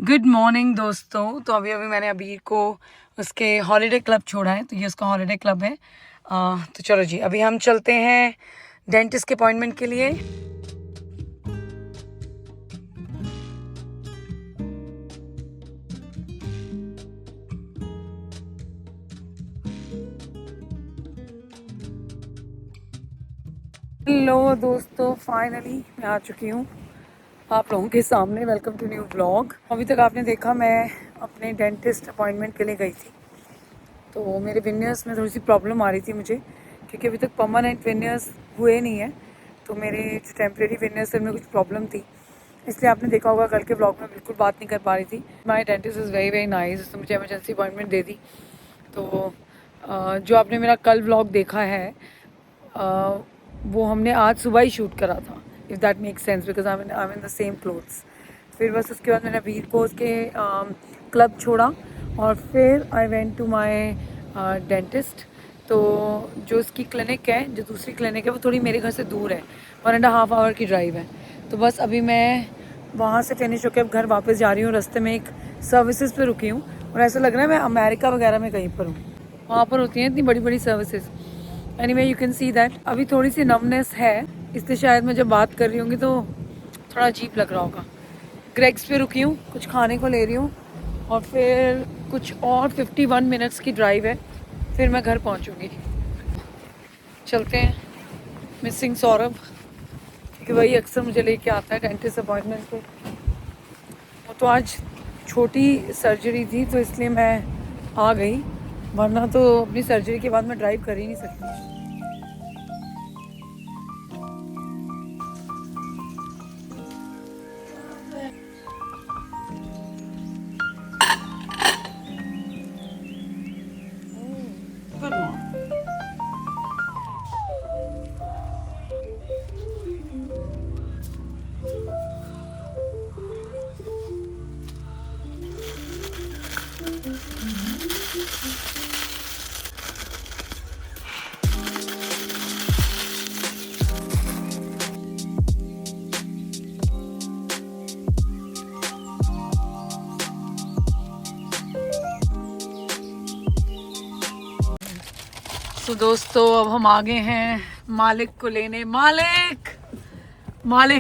Good morning दोस्तों। तो अभी अभी मैंने अबीर को उसके हॉलीडे क्लब छोड़ा है, तो ये उसका हॉलीडे क्लब है। तो चलो जी, अभी हम चलते हैं डेंटिस्ट के अपॉइंटमेंट के लिए। हेलो दोस्तों, फाइनली मैं आ चुकी हूँ आप लोगों के सामने। Welcome to new vlog. अभी तक आपने देखा मैं अपने डेंटिस्ट अपॉइंटमेंट के लिए गई थी, तो मेरे विनियर्स में थोड़ी सी प्रॉब्लम आ रही थी मुझे, क्योंकि अभी तक परमानेंट विनियर्स हुए नहीं है। तो मेरे जो टेम्प्रेरी विनियर्स में कुछ प्रॉब्लम थी, इसलिए आपने देखा होगा कल के ब्लॉग में बिल्कुल बात नहीं कर पा रही थी। My dentist is very very nice, उसने मुझे एमरजेंसी अपॉइंटमेंट दे दी। तो जो आपने मेरा कल ब्लॉग देखा है वो हमने आज सुबह ही शूट करा था, if that makes sense, because I am in the same clothes. फिर बस उसके बाद मैंने वीर को उसके क्लब छोड़ा और फिर I went to my dentist. तो जो उसकी क्लिनिक है, जो दूसरी क्लिनिक है, वो थोड़ी मेरे घर से दूर है, 1.5 आवर की ड्राइव है। तो बस अभी मैं वहाँ से फिनिश होकर अब घर वापस जा रही हूँ। रास्ते में एक सर्विसेज पे रुकी हूँ और ऐसा लग रहा है मैं अमेरिका वगैरह में कहीं पर हूँ। वहाँ पर होती हैं इतनी बड़ी बड़ी services. Anyway you can see that अभी थोड़ी सी नमनेस है, इसलिए शायद मैं जब बात कर रही होंगी तो थोड़ा अजीब लग रहा होगा। ग्रेग्स पे रुकी हूँ, कुछ खाने को ले रही हूँ और फिर कुछ और 51 मिनट्स की ड्राइव है, फिर मैं घर पहुँचूँगी। चलते हैं। मिसिंग सौरभ, क्योंकि वही अक्सर मुझे लेके आता है डेंटिस्ट अपॉइंटमेंट पे। वो तो आज छोटी सर्जरी थी तो इसलिए मैं आ गई, वरना तो अपनी सर्जरी के बाद मैं ड्राइव कर ही नहीं सकती। तो दोस्तों अब हम आ गए हैं मालिक को लेने। मालिक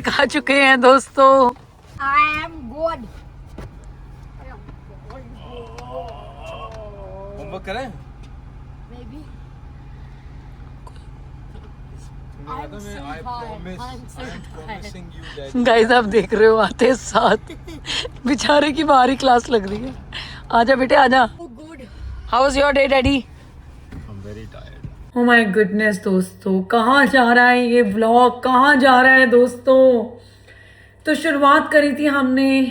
आ चुके हैं दोस्तों। I am God. होमवर्क करें? Maybe. गाइस आप देख रहे हो आते साथ बेचारे की बाहरी क्लास लग रही है। आजा बेटे आजा। Oh, good. How was your day daddy? Oh my goodness दोस्तों, कहाँ जा रहा है ये व्लॉग, कहाँ जा रहा है दोस्तों? तो शुरुआत करी थी हमने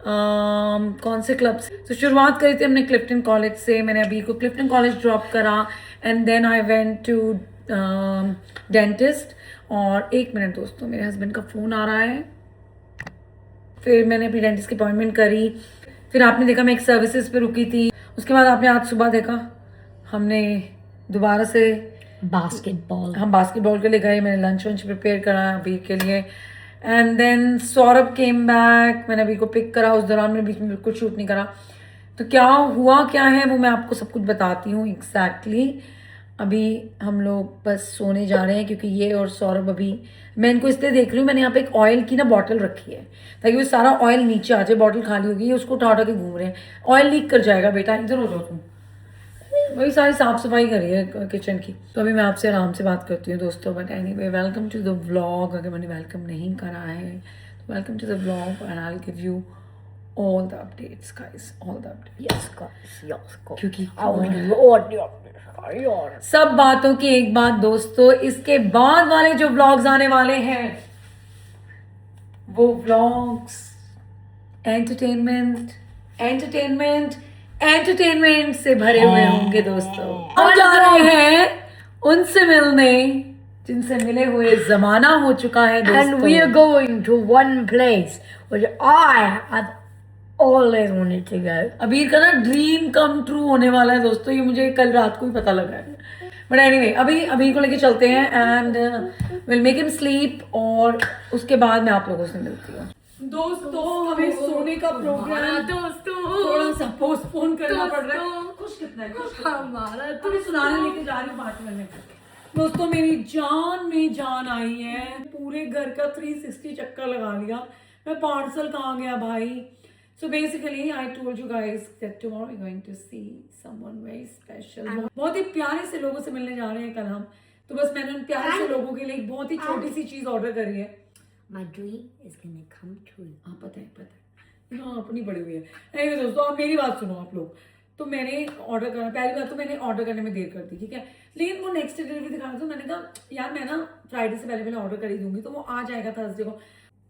कौन से क्लब से? तो शुरुआत करी थी हमने क्लिफ्टन कॉलेज से। मैंने अभी को क्लिफ्टन कॉलेज ड्रॉप करा and then I went to dentist. और एक मिनट दोस्तों, मेरे हस्बैंड का फ़ोन आ रहा है। फिर मैंने अपनी डेंटिस्ट की अपॉइंटमेंट करी। फिर आपने देखा मैं एक सर्विसेज पे रुकी थी। उसके बाद आपने आज सुबह देखा हमने दोबारा से Basketball. हम बास्केटबॉल के लिए गए। मैंने लंच वंच प्रिपेयर करा अभी के लिए and then Saurabh came back. मैंने अभी को पिक करा, उस दौरान मैंने बीच में बिल्कुल शूट नहीं करा। तो क्या हुआ क्या है वो मैं आपको सब कुछ बताती हूँ एग्जैक्टली। अभी हम लोग बस सोने जा रहे हैं, क्योंकि ये और सौरभ अभी मैं इनको इसलिए देख रही हूँ, मैंने यहाँ पे एक ऑयल की ना बॉटल रखी है ताकि वो सारा ऑयल नीचे आ जाए। बॉटल खाली होगी, उसको उठा उठा के घूम रहे हैं। ऑयल लीक कर जाएगा बेटा, इधर हो जाओ तुम। वही सारी साफ सफाई करी है किचन की। तो अभी मैं आपसे आराम से बात करती हूँ दोस्तों। But anyway welcome to the vlog. अगर मैंने वेलकम नहीं करा है तो welcome to the vlog and I will give you all the updates guys, all the updates. Yes, guys. Yes, guys. क्योंकि Lord. सब बातों की एक बात दोस्तों, इसके बाद वाले जो व्लॉग्स आने वाले हैं वो व्लॉग्स एंटरटेनमेंट से भरे हुए होंगे दोस्तों। हम जा रहे हैं उनसे मिलने जिनसे मिले हुए जमाना हो चुका है दोस्तों। And we are going to one place which I have always wanted to go. अबीर का ना ड्रीम कम ट्रू होने वाला है दोस्तों, ये मुझे कल रात को ही पता लगा है। बट एनीवे अभी अबीर को लेके चलते हैं and will make him sleep और उसके बाद मैं आप लोगों से मिलती हूँ। दोस्तों हमें सोने का प्रोग्राम थोड़ा सा पोस्टपोन करना पड़ रहा है। खुश कितना है, खुश हमारा तुम्हें सुनाने लेके जा रही हूँ बात करने। दोस्तों मेरी जान में जान आई है, पूरे घर का 360 चक्कर लगा लिया। मैं पार्सल कहाँ गया भाई। So basically I told you guys that tomorrow we're going to see someone very special। बहुत ही प्यारे से लोगों से मिलने जा रहे हैं कल हम। तो बस मैंने उन प्यारे से लोगों के लिए एक बहुत ही छोटी सी चीज ऑर्डर करी है। My dream is gonna come true। हाँ पता है अपनी बड़ी हुई है। Anyway, दोस्तों आप मेरी बात सुनो आप लोग। तो मैंने ऑर्डर करा, पहली बात तो मैंने ऑर्डर करने में देर कर दी, ठीक है, लेकिन वो नेक्स्ट डिलीवरी दिखा रहा था। मैंने कहा यार मैं ना फ्राइडे से पहले ऑर्डर कर ही दूंगी तो वो आ जाएगा थर्सडे को।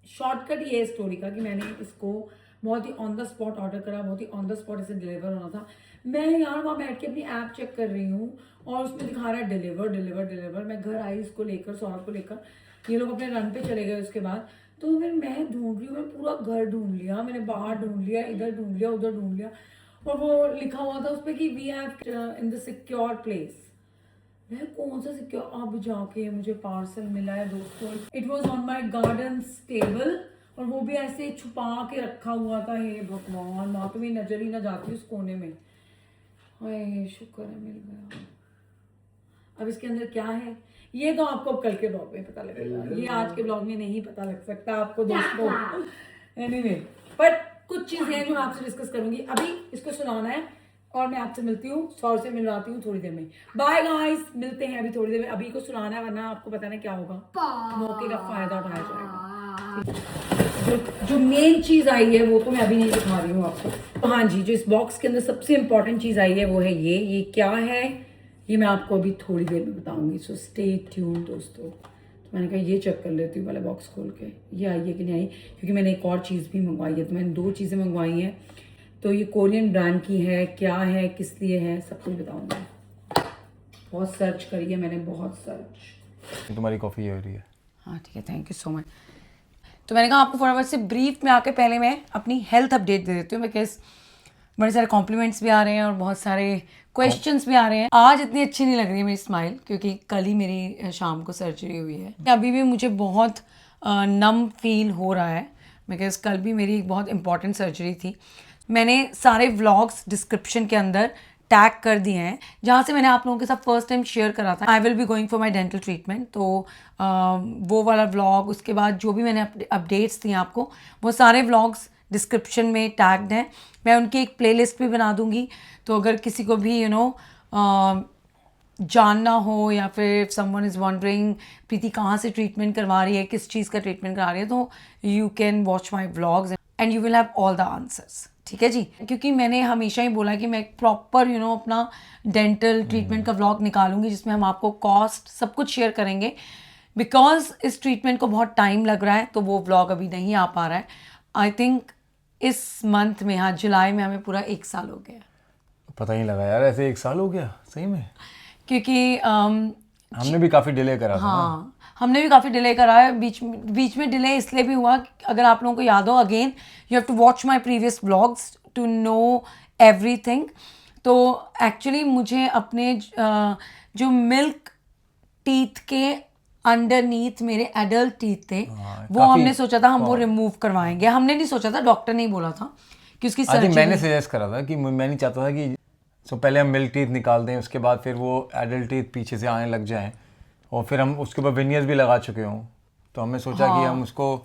शॉर्टकट ये है स्टोरी का कि मैंने इसको बहुत ही ऑन द स्पॉट ऑर्डर करा, बहुत ही ऑन द स्पॉट इसे डिलीवर होना था। मैं यार वहाँ बैठ के अपनी ऐप चेक कर रही हूँ और उसमें दिखा रहा है डिलीवर डिलीवर डिलीवर। मैं घर आई इसको लेकर, सौरभ को लेकर, ये लोग अपने रन पे चले गए। उसके बाद तो फिर मैं ढूंढ रही हूँ, मैं पूरा घर ढूंढ लिया, मैंने बाहर ढूंढ लिया, इधर ढूंढ लिया, उधर ढूंढ लिया, और वो लिखा हुआ था उस पर कि we have in the secure place. मैं कौन सा सिक्योर, अब जाके मुझे पार्सल मिला है दोस्तों। It was on my garden table और वो भी ऐसे छुपा के रखा हुआ था। हे भगवान, माँ तो मेरी नजर ही ना जाती उस कोने में। हाय शुक्र है मिल गया। अब इसके अंदर क्या है ये तो आपको कल के ब्लॉग में पता लगेगा, ये आज के ब्लॉग में नहीं पता लग सकता आपको दोस्तों। एनीवे, पर कुछ चीजें हैं जो मैं आपसे डिस्कस करूंगी। अभी इसको सुनाना है और मैं आपसे मिलती हूँ, सौर से मिलवाती हूँ थोड़ी देर में। बाय गाइस, मिलते हैं अभी थोड़ी देर में। अभी को सुनाना है वरना आपको पता नहीं क्या होगा, मौके का फायदा उठाया जाएगा। जो मेन चीज आई है वो तो मैं अभी नहीं दिखा रही हूँ आपको। तो हाँ जी, जो इस बॉक्स के अंदर सबसे इंपॉर्टेंट चीज आई है वो है ये क्या है ये मैं आपको अभी थोड़ी देर में बताऊंगी। सो स्टे ट्यून दोस्तों। तो मैंने कहा ये चेक कर लेती हूँ पहले बॉक्स खोल के, ये आई है कि नहीं आई, क्योंकि मैंने एक और चीज़ भी मंगवाई है। तो मैंने 2 चीज़ें मंगवाई हैं। तो ये कोरियन ब्रांड की है, क्या है, किस लिए है, सब कुछ बताऊंगा। बहुत सर्च करी है मैंने, बहुत सर्च। तुम्हारी कॉफ़ी हो रही है। हाँ ठीक है, थैंक यू सो मच। तो मैंने कहा आपको फटाफट से ब्रीफ में आके पहले मैं अपनी हेल्थ अपडेट दे देती हूँ, बिकॉज बड़े सारे कॉम्प्लीमेंट्स भी आ रहे हैं और बहुत सारे क्वेश्चंस भी आ रहे हैं। आज इतनी अच्छी नहीं लग रही है मेरी स्माइल, क्योंकि कल ही मेरी शाम को सर्जरी हुई है। अभी भी मुझे बहुत नम फील हो रहा है, बिकॉज कल भी मेरी एक बहुत इंपॉर्टेंट सर्जरी थी। मैंने सारे व्लॉग्स डिस्क्रिप्शन के अंदर टैग कर दिए हैं, जहाँ से मैंने आप लोगों के साथ फर्स्ट टाइम शेयर करा था। I will be going for my dental treatment. तो वो वाला व्लॉग, उसके बाद जो भी मैंने अपडेट्स दी आपको, वो सारे व्लॉग्स डिस्क्रिप्शन में टैग्ड हैं। मैं उनकी एक प्लेलिस्ट भी बना दूंगी। तो अगर किसी को भी जानना हो, या फिर समवन इज़ वंडरिंग प्रीति कहाँ से ट्रीटमेंट करवा रही है, किस चीज़ का ट्रीटमेंट करा रही है, तो you can watch my vlogs and you will have all the answers. ठीक है जी, क्योंकि मैंने हमेशा ही बोला कि मैं एक प्रॉपर अपना डेंटल ट्रीटमेंट का व्लॉग निकालूंगी, जिसमें हम आपको कॉस्ट सब कुछ शेयर करेंगे। बिकॉज इस ट्रीटमेंट को बहुत टाइम लग रहा है, तो वो व्लॉग अभी नहीं आ पा रहा है। आई थिंक इस मंथ में, हाँ जुलाई में, हमें पूरा 1 साल हो गया। पता ही लगा यार, ऐसे 1 साल हो गया सही में। क्योंकि हमने भी काफ़ी डिले करा था। हाँ, हमने भी काफ़ी डिले करा है। बीच में डिले इसलिए भी हुआ, अगर आप लोगों को याद हो, again you have to watch my previous blogs to know everything. तो एक्चुअली मुझे अपने जो मिल्क टीथ के अंडरनीथ मेरे एडल्ट टीथ थे, वो हमने सोचा था हम वो रिमूव करवाएंगे। हमने नहीं सोचा था, डॉक्टर ने ही बोला था कि उसकी सर्जरी। मैंने सजेस्ट करा था कि मैं नहीं चाहता था कि पहले हम मिल्क टीथ निकाल दें, उसके बाद फिर वो एडल्ट टीथ पीछे से आने लग जाएं, और फिर हम उसके ऊपर विनियर्स भी लगा चुके हों। तो हमने सोचा कि हम उसको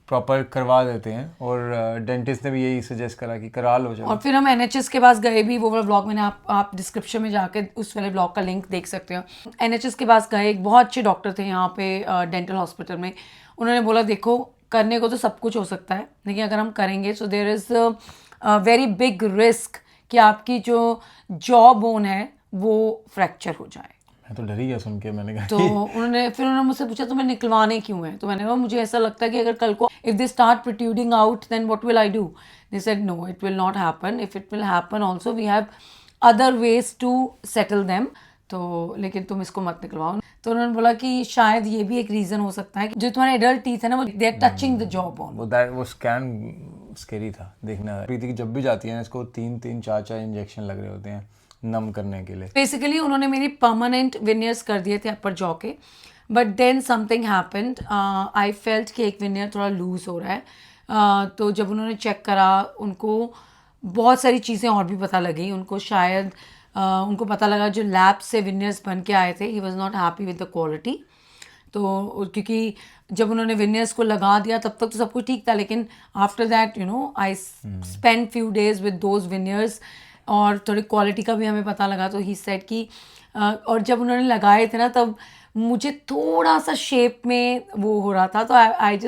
प्रॉपर करवा देते हैं, और डेंटिस्ट ने भी यही सजेस्ट करा कि करा लो। और फिर हम NHS के पास गए भी, वो वाला ब्लॉग मैंने आप डिस्क्रिप्शन में जाके उस वाले ब्लॉग का लिंक देख सकते हो। NHS के पास गए, एक बहुत अच्छे डॉक्टर थे यहाँ पे डेंटल हॉस्पिटल में। उन्होंने बोला देखो, करने को तो सब कुछ हो सकता है, लेकिन अगर हम करेंगे so there is very big risk कि आपकी जो जॉ बोन है वो फ्रैक्चर हो जाए। मैं तो डर ही गया सुन के। मैंने कहा तो उन्होंने मुझसे पूछा तुम्हें निकलवाने क्यों है, तो मैंने कहा मुझे ऐसा लगता है कि अगर कल को if they start protruding out then what will I do. They said no, it will not happen. If it will happen also we have other ways to settle them. तो लेकिन तुम इसको मत निकलवाओ। तो उन्होंने बोला कि शायद ये भी एक रीज़न हो सकता है कि जो तुम्हारे एडल्ट टीथ है ना, वो they are touching the jaw bone. वो स्कैन स्केरी था देखना। प्रीति की जब भी जाती है ना, इसको 3-3, 4-4 इंजेक्शन लग रहे होते हैं नम करने के लिए। बेसिकली उन्होंने मेरी परमानेंट विनियर्स कर दिए थे अपर जॉ के, but then something happened. I felt कि एक विनियर थोड़ा लूज हो रहा है, तो जब उन्होंने चेक करा उनको बहुत सारी चीज़ें और भी पता लगी उनको, शायद उनको पता लगा जो लैब से विनियर्स बन के आए थे, he was not happy with the quality. तो क्योंकि जब उन्होंने विनियर्स को लगा दिया तब तक तो सब कुछ ठीक था, लेकिन after that I spend few days with those veneers और थोड़ी क्वालिटी का भी हमें पता लगा। तो ही सेड कि और जब उन्होंने लगाए थे ना तब मुझे थोड़ा सा शेप में वो हो रहा था, तो आई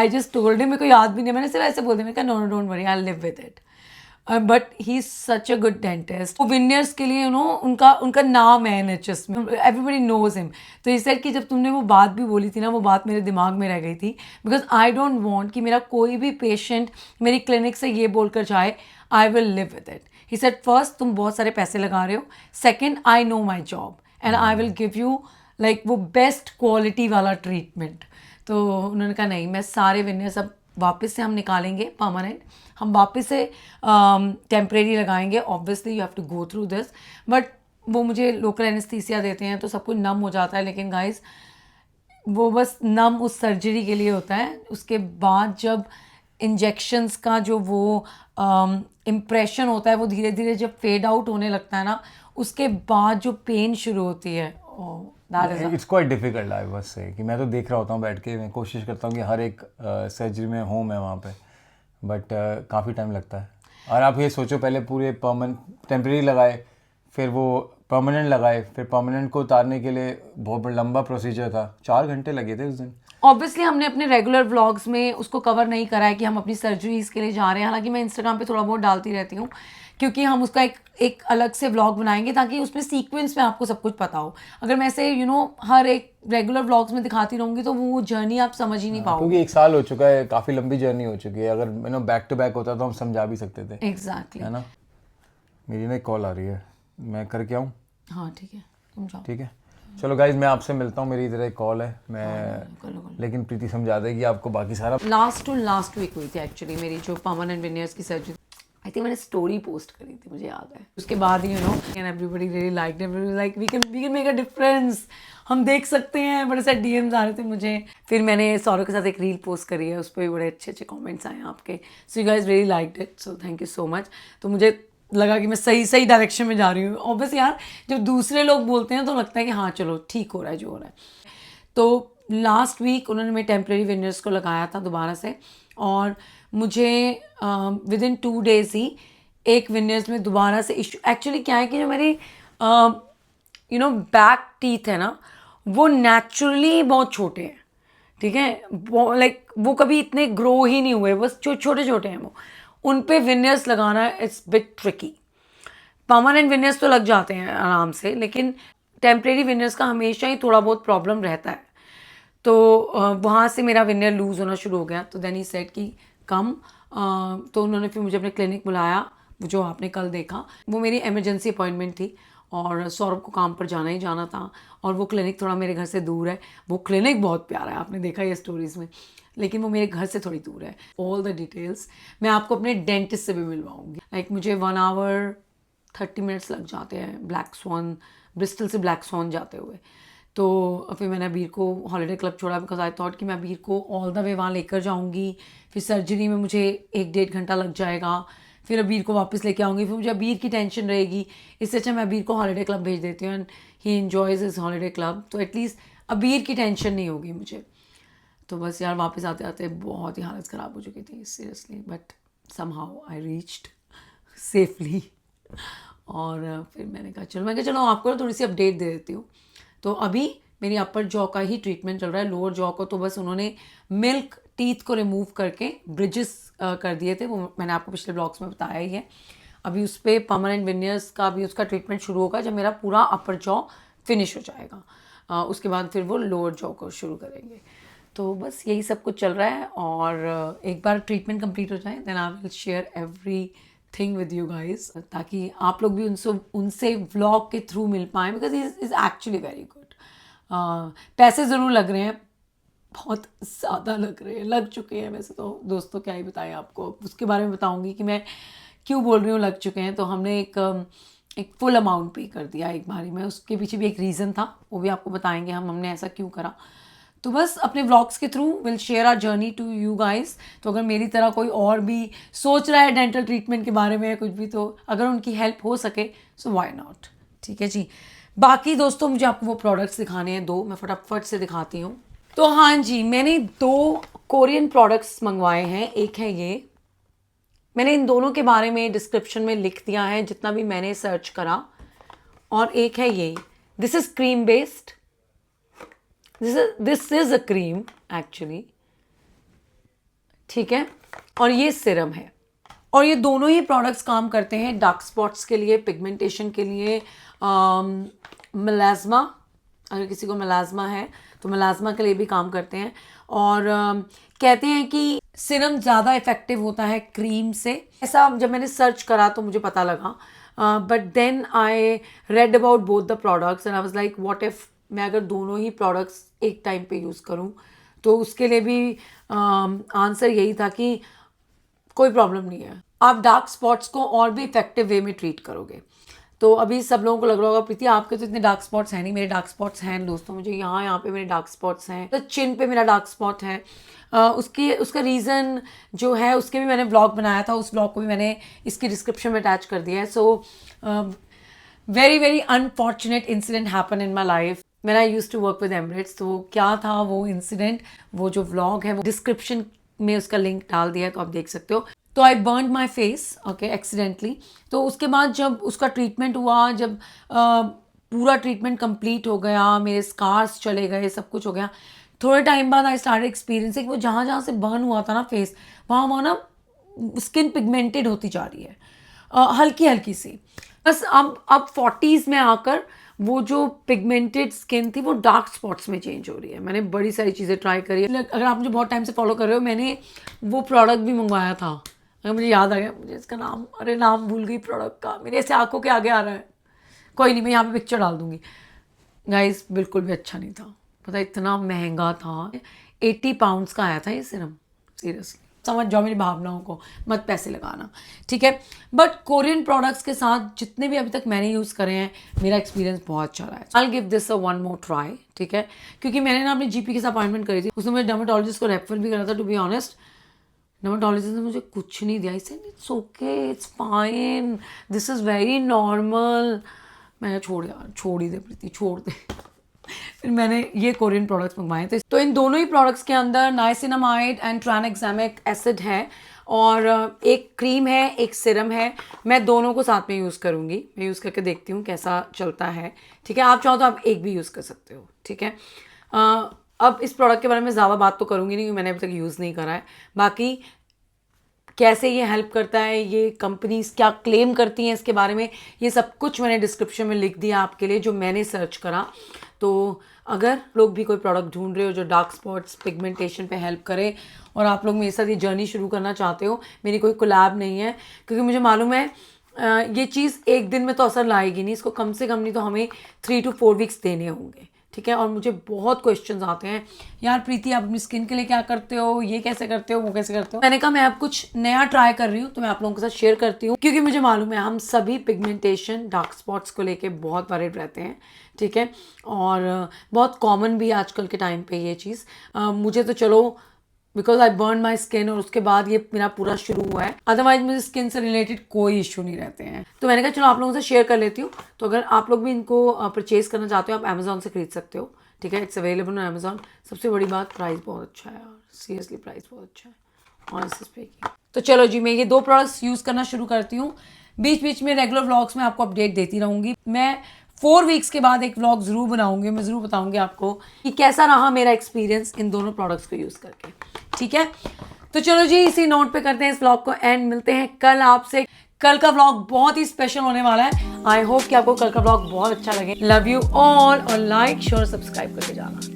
जस्ट टोल्ड हिम, मेरे को याद भी नहीं, मैंने सिर्फ ऐसे बोल दिया, मैंने कहा no don't worry, I live with it. But he is such a good dentist. वो विनियर्स के लिए उनका नाम है NHS में, एवरीबडी नोज हिम। तो इस सेड कि जब तुमने वो बात भी बोली थी ना, वो बात मेरे दिमाग में रह गई थी, बिकॉज आई डोंट वांट कि मेरा कोई भी पेशेंट मेरी क्लिनिक से ये बोलकर जाए I will live with it. He said first तुम बहुत सारे पैसे लगा रहे हो, second I know my job and I will give you like वो बेस्ट क्वालिटी वाला ट्रीटमेंट। तो उन्होंने कहा नहीं, मैं सारे विनियर्स अब वापस से हम निकालेंगे परमानेंट, हम वापस से टेम्परेरी लगाएंगे। Obviously you have to go through this, but वो मुझे लोकल एनेस्थीसिया देते हैं तो सब कुछ नम हो जाता है, लेकिन गाइस वो बस नम उस सर्जरी के लिए होता है। उसके बाद जब इंजेक्शंस का जो वो इम्प्रेशन होता है वो धीरे धीरे जब फेड आउट होने लगता है ना, उसके बाद जो पेन शुरू होती है, it's quite difficult I must say कि मैं तो देख रहा होता हूँ बैठ के, मैं कोशिश करता हूँ कि हर एक सर्जरी में हूँ मैं वहाँ पे, बट काफ़ी टाइम लगता है। और आप ये सोचो पहले पूरे टेम्परेरी लगाए, फिर वो परमानेंट लगाए, फिर परमानेंट को उतारने के लिए बहुत लंबा प्रोसीजर था, 4 घंटे लगे थे उस दिन। ऑब्वियसली हमने अपने रेगुलर व्लॉग्स में उसको कवर नहीं करा है कि हम अपनी सर्जरीज के लिए जा रहे हैं, हालांकि मैं इंस्टाग्राम पे थोड़ा बहुत डालती रहती हूँ, क्योंकि हम उसका एक अलग से व्लॉग बनाएंगे ताकि उसमें सीक्वेंस में आपको सब कुछ पता हो। अगर मैं ऐसे हर एक रेगुलर व्लॉग्स में दिखाती रहूँगी तो वो जर्नी आप समझ ही नहीं पाओगे, क्योंकि 1 साल हो चुका है, काफ़ी लंबी जर्नी हो चुकी है। अगर बैक टू बैक होता तो हम समझा भी सकते थे। एग्जैक्टली है ना। मेरी ना एक कॉल आ रही है, मैं करके आऊँ? हाँ ठीक है, तुम जाओ। ठीक है, चलो गाइज मैं आपसे मिलता हूँ, मेरी इधर एक कॉल है, मैं लेकिन प्रीति समझा देगी आपको बाकी सारा। लास्ट वीक हुई थी एक्चुअली मेरी जो परमानेंट विनियर्स की सर्जरी। आई थिंक मैंने स्टोरी पोस्ट करी थी, मुझे याद है। उसके बाद ही and everybody really liked, everybody like we can make a difference, हम देख सकते हैं। बड़े सारे DMs आ रहे थे मुझे। फिर मैंने सौरभ के साथ एक रील पोस्ट करी है, उस पर भी बड़े अच्छे अच्छे कमेंट्स आए हैं आपके। So you guys really liked it, so thank you so much. तो मुझे लगा कि मैं सही डायरेक्शन में जा रही हूँ। ऑब्वियसली यार जब दूसरे लोग बोलते हैं तो लगता है कि हाँ चलो ठीक हो रहा है जो हो रहा है। तो लास्ट वीक उन्होंने मेरे टेम्परेरी विनियर्स को लगाया था दोबारा से, और मुझे विद इन 2 days ही एक विनियर्स में दोबारा से इशू। एक्चुअली क्या है कि जो मेरे बैक टीथ है ना, वो नेचुरली बहुत छोटे हैं, ठीक है, लाइक वो कभी इतने ग्रो ही नहीं हुए, बस छोटे छोटे हैं वो। उन पे विनियर्स लगाना it's bit tricky. Permanent veneers तो लग जाते हैं आराम से, लेकिन टेम्परेरी विनियर्स का हमेशा ही थोड़ा बहुत प्रॉब्लम रहता है। तो वहाँ से मेरा विनियर लूज़ होना शुरू हो गया। तो देन ही सेड कि कम, तो उन्होंने फिर मुझे अपने क्लिनिक बुलाया, जो आपने कल देखा। वो मेरी इमरजेंसी अपॉइंटमेंट थी और सौरभ को काम पर जाना ही जाना था, और वो क्लिनिक थोड़ा मेरे घर से दूर है। वो क्लिनिक बहुत प्यारा है, आपने देखा ये स्टोरीज़ में, लेकिन वो मेरे घर से थोड़ी दूर है। ऑल द डिटेल्स मैं आपको अपने डेंटिस्ट से भी मिलवाऊंगी। लाइक मुझे 1 hour 30 minutes लग जाते हैं ब्लैक स्वॉन, ब्रिस्टल से ब्लैक स्वॉन जाते हुए। तो फिर मैंने अबीर को हॉलीडे क्लब छोड़ा, बिकॉज आई थॉट कि मैं अबीर को ऑल द वे वहाँ लेकर जाऊँगी, फिर सर्जरी में मुझे 1-1.5 घंटा लग जाएगा, फिर अबीर को वापस लेके आऊँगी, फिर मुझे अबीर की टेंशन रहेगी। इससे अच्छा मैं अबीर को हॉलीडे क्लब भेज देती हूँ, and he enjoys his holiday club, तो एटलीस्ट अबीर की टेंशन नहीं होगी मुझे। तो बस यार वापस आते आते बहुत ही हालत ख़राब हो चुकी थी seriously, but somehow I reached safely. और फिर मैंने कहा चलो आपको थोड़ी सी अपडेट दे देती हूँ। तो अभी मेरी अपर जॉ का ही ट्रीटमेंट चल रहा है। लोअर जॉ को तो बस उन्होंने मिल्क टीथ को रिमूव करके ब्रिजेस कर दिए थे, वो मैंने आपको पिछले ब्लॉग्स में बताया ही है। अभी उस पर परमानेंट विनियर्स का भी उसका ट्रीटमेंट शुरू होगा जब मेरा पूरा अपर जॉ फिनिश हो जाएगा। उसके बाद फिर वो लोअर जॉ को शुरू करेंगे। तो बस यही सब कुछ चल रहा है, और एक बार ट्रीटमेंट कंप्लीट हो जाए then I will share everything with you guys, ताकि आप लोग भी उनसे व्लॉग के थ्रू मिल पाएँ, because is actually very good. पैसे ज़रूर लग रहे हैं, बहुत ज़्यादा लग चुके हैं वैसे तो दोस्तों, क्या ही बताएं आपको। उसके बारे में बताऊंगी कि मैं क्यों बोल रही हूँ लग चुके हैं। तो हमने एक फुल अमाउंट पे कर दिया एक बारी में, उसके पीछे भी एक रीज़न था, वो भी आपको बताएंगे हमने ऐसा क्यों करा। तो बस अपने व्लॉग्स के through will share our journey to you guys. तो अगर मेरी तरह कोई और भी सोच रहा है डेंटल ट्रीटमेंट के बारे में कुछ भी, तो अगर उनकी हेल्प हो सके सो व्हाई नॉट। ठीक है जी। बाकी दोस्तों मुझे आपको वो प्रोडक्ट्स दिखाने हैं 2, मैं फटाफट से दिखाती हूँ। तो हाँ जी, मैंने 2 कोरियन प्रोडक्ट्स मंगवाए हैं। एक है ये, मैंने इन दोनों के बारे में डिस्क्रिप्शन में लिख दिया है जितना भी मैंने सर्च करा। और एक है ये, this is cream based, this is a cream actually, ठीक है। और ये सिरम है। और ये दोनों ही प्रोडक्ट्स काम करते हैं डार्क स्पॉट्स के लिए, पिगमेंटेशन के लिए, मेलास्मा, अगर किसी को मेलास्मा है तो मेलास्मा के लिए भी काम करते हैं। और कहते हैं कि सिरम ज़्यादा इफेक्टिव होता है क्रीम से, ऐसा जब मैंने सर्च करा तो मुझे पता लगा। But then I read about both the products and I was like what if मैं अगर दोनों ही प्रोडक्ट्स एक टाइम पे यूज़ करूं, तो उसके लिए भी आंसर यही था कि कोई प्रॉब्लम नहीं है, आप डार्क स्पॉट्स को और भी इफेक्टिव वे में ट्रीट करोगे। तो अभी सब लोगों को लग रहा होगा प्रीति आपके तो इतने डार्क स्पॉट्स हैं नहीं, मेरे डार्क स्पॉट्स हैं दोस्तों, मुझे यहाँ पे मेरे डार्क स्पॉट्स हैं, तो चिन पे मेरा डार्क स्पॉट है। उसका रीज़न जो है उसके भी मैंने ब्लॉग बनाया था, उस ब्लॉग को भी मैंने इसकी डिस्क्रिप्शन में अटैच कर दिया है। So very very unfortunate incident happen in my life when I used to work with Emirates. तो क्या था वो इंसिडेंट, वो जो व्लॉग है वो डिस्क्रिप्शन में उसका लिंक डाल दिया है, तो आप देख सकते हो। तो I burn my face okay accidentally. तो उसके बाद जब उसका ट्रीटमेंट हुआ, जब पूरा ट्रीटमेंट कंप्लीट हो गया, मेरे स्कार्स चले गए, सब कुछ हो गया, थोड़े टाइम बाद आई स्टार्ट एक्सपीरियंसिंग वो जहाँ जहाँ से बर्न हुआ था ना फेस, वहाँ ना स्किन पिगमेंटेड होती जा रही है, हल्की हल्की सी। बस अब 40s में आकर वो जो पिगमेंटेड स्किन थी वो डार्क स्पॉट्स में चेंज हो रही है। मैंने बड़ी सारी चीज़ें ट्राई करी है। अगर आप मुझे बहुत टाइम से फॉलो कर रहे हो, मैंने वो प्रोडक्ट भी मंगवाया था, अगर मुझे याद आ गया, मुझे इसका नाम, अरे नाम भूल गई प्रोडक्ट का, मेरे ऐसे आंखों के आगे आ रहा है, कोई नहीं मैं यहाँ पे पिक्चर डाल दूंगी। गाइस बिल्कुल भी अच्छा नहीं था, पता इतना महंगा था, 80 पाउंड्स का आया था ये सिरम। सीरियसली समझ जाओ मेरी भावनाओं को, मत पैसे लगाना, ठीक है। बट कोरियन प्रोडक्ट्स के साथ जितने भी अभी तक मैंने यूज़ करे हैं, मेरा एक्सपीरियंस बहुत अच्छा रहा है। I give this a one more try, ठीक है। क्योंकि मैंने ना अपनी जीपी के साथ अपॉइंटमेंट करी थी, उसने मुझे डर्मेटोलॉजिस्ट को रेफर भी करा था। टू बी ऑनेस्ट डर्मेटोलॉजिस्ट ने मुझे कुछ नहीं दिया, इसे it's okay, it's fine, this is very normal. मैंने छोड़ ही दे प्रीति, छोड़ दे। फिर मैंने ये कोरियन प्रोडक्ट्स मंगवाए थे। तो इन दोनों ही प्रोडक्ट्स के अंदर नाइसिनामाइड एंड ट्रानएक्सामिक एसिड है, और एक क्रीम है, एक सिरम है। मैं दोनों को साथ में यूज़ करूँगी, मैं यूज़ करके देखती हूँ कैसा चलता है, ठीक है। आप चाहो तो आप एक भी यूज़ कर सकते हो, ठीक है। अब इस प्रोडक्ट के बारे में ज़्यादा बात तो करूँगी नहीं, क्योंकि मैंने अभी तक यूज़ नहीं करा है। बाकी कैसे ये हेल्प करता है, ये कंपनीज क्या क्लेम करती हैं इसके बारे में, ये सब कुछ मैंने डिस्क्रिप्शन में लिख दिया आपके लिए, जो मैंने सर्च करा। तो अगर लोग भी कोई प्रोडक्ट ढूंढ रहे हो जो डार्क स्पॉट्स पिगमेंटेशन पे हेल्प करे, और आप लोग मेरे साथ ये जर्नी शुरू करना चाहते हो, मेरी कोई कोलैब नहीं है, क्योंकि मुझे मालूम है ये चीज़ एक दिन में तो असर लाएगी नहीं, इसको कम से कम नहीं तो हमें 3 to 4 वीक्स देने होंगे, ठीक है। और मुझे बहुत क्वेश्चंस आते हैं, यार प्रीति आप अपनी स्किन के लिए क्या करते हो, ये कैसे करते हो, वो कैसे करते हो। मैंने कहा मैं अब कुछ नया ट्राई कर रही हूँ, तो मैं आप लोगों के साथ शेयर करती हूँ, क्योंकि मुझे मालूम है हम सभी पिगमेंटेशन डार्क स्पॉट्स को लेके बहुत वरीड रहते हैं, ठीक है। और बहुत कॉमन भी आजकल के टाइम पे ये चीज़। मुझे तो चलो because I burn my skin, और उसके बाद ये मेरा पूरा शुरू हुआ है, अदरवाइज मुझे स्किन से रिलेटेड कोई इशू नहीं रहते हैं। तो मैंने कहा चलो आप लोगों से शेयर कर लेती हूँ। तो अगर आप लोग भी इनको परचेज करना चाहते हो, आप अमेजोन से खरीद सकते हो, ठीक है। It's available on Amazon. सबसे बड़ी बात प्राइस बहुत अच्छा है यार, सीरियसली प्राइस बहुत अच्छा है ऑनेस्टली स्पीकिंग। तो चलो जी, मैं ये 2 प्रोडक्ट्स यूज़ करना शुरू करती हूँ। बीच बीच में रेगुलर व्लॉग्स में आपको अपडेट देती रहूँगी। मैं 4 वीक्स के बाद एक व्लॉग ज़रूर बनाऊंगी, मैं ज़रूर बताऊंगी आपको कि कैसा रहा मेरा एक्सपीरियंस इन दोनों प्रोडक्ट्स को यूज़ करके, ठीक है। तो चलो जी, इसी नोट पे करते हैं इस व्लॉग को एंड, मिलते हैं कल आपसे। कल का व्लॉग बहुत ही स्पेशल होने वाला है। आई होप कि आपको कल का व्लॉग बहुत अच्छा लगे। लव यू ऑल, और लाइक शेयर सब्सक्राइब करके जाना।